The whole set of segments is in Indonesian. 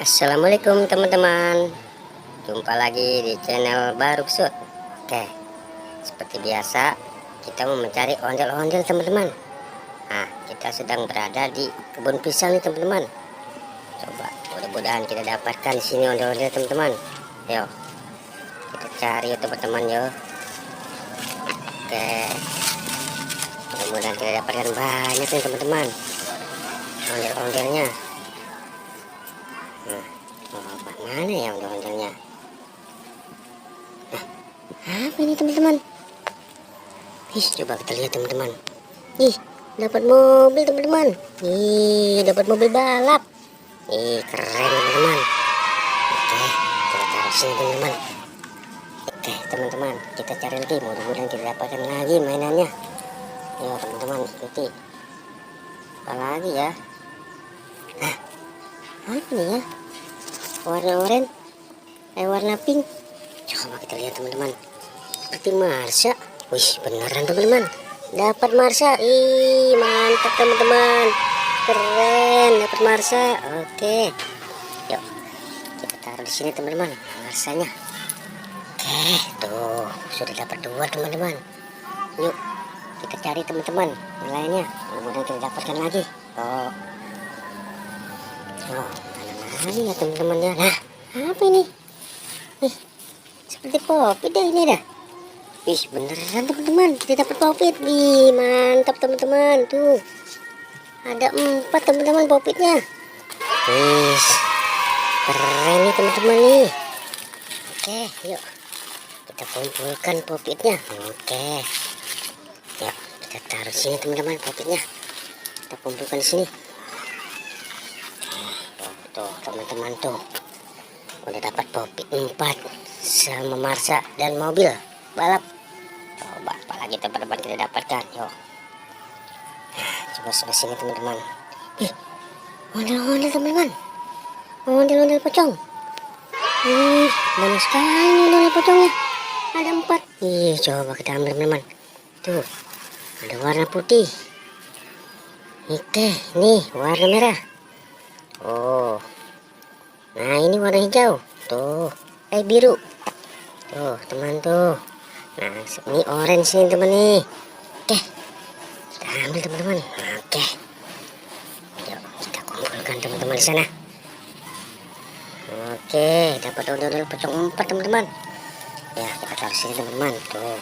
Assalamualaikum teman-teman. Jumpa lagi di channel Baruksut. Oke, seperti biasa kita mau mencari ondel-ondel teman-teman. Nah, kita sedang berada di kebun pisang nih teman-teman. Coba mudah-mudahan kita dapatkan di sini ondel-ondel teman-teman. Yuk, kita cari ya teman-teman yo. Oke, mudah-mudahan kita dapatkan banyak nih teman-teman ondel-ondelnya. Nah, mana ya ondel-ondelnya? Apa ini teman-teman? Ih, coba kita lihat teman-teman. Ih, dapat mobil teman-teman. Ih, dapat mobil balap. Ih, keren teman-teman. Oke, kita taruh sini teman-teman. Oke teman-teman, kita cari lagi. Mudah-mudahan kita dapatkan lagi mainannya. Yo teman-teman, ikuti. Apa lagi ya? Nah, apa nih ya? Warna oranye, warna pink. Coba kita lihat teman-teman. Seperti Marsha. Wih, beneran teman-teman. Dapat Marsha. Ih, mantap teman-teman. Keren, dapat Marsha. Oke. Yuk, kita taruh di sini teman-teman. Marsanya. Oke, tuh sudah dapat 2 teman-teman. Yuk, kita cari teman-teman yang lainnya. Mudah-mudahan kita dapatkan lagi. Oh, mana lagi ya teman-teman ya. Nah, apa ini? Ih, seperti Poppy deh ini dah. Ih, beneran teman-teman, kita dapat Poppy. Ih, mantap teman-teman. Tuh, ada 4 teman-teman Poppy-nya. Ih, keren nih teman-teman nih. Oke, yuk kita kumpulkan Poppy-nya. Oke, yuk kita taruh sini teman-teman Poppy-nya. Kita kumpulkan di sini. Tuh teman-teman tuh, udah dapat Poppy 4 sama Marsha dan mobil balap. Coba apalagi teman-teman kita dapatkan. Yuk, coba sebelah sini teman-teman. Ih, ondel-ondel teman-teman, ondel-ondel pocong. Ih, banyak sekali ondel-ondel pocongnya. Ada 4. Ih, coba kita ambil teman-teman. Tuh, ada warna putih. Oke, nih warna merah. Oh, nah ini warna hijau. Tuh, biru. Tuh teman tuh. Nah, ini orange nih teman nih. Oke, kita ambil teman-teman. Oke, yuk kita kumpulkan teman-teman di sana. Oke, dapat ondel-ondel pocong 4 teman-teman. Ya, kita taruh sini teman-teman. Tuh.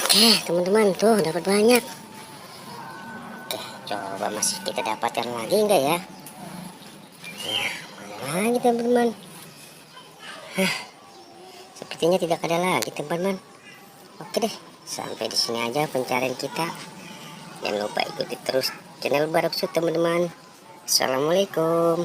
Oke teman-teman, tuh dapat banyak. Oke, coba masih kita dapatkan lagi enggak ya? Nah, mana lagi teman-teman? Sepertinya tidak ada lagi teman-teman. Oke deh, sampai di sini aja pencarian kita. Jangan lupa ikuti terus channel Baruksut teman-teman. Assalamualaikum.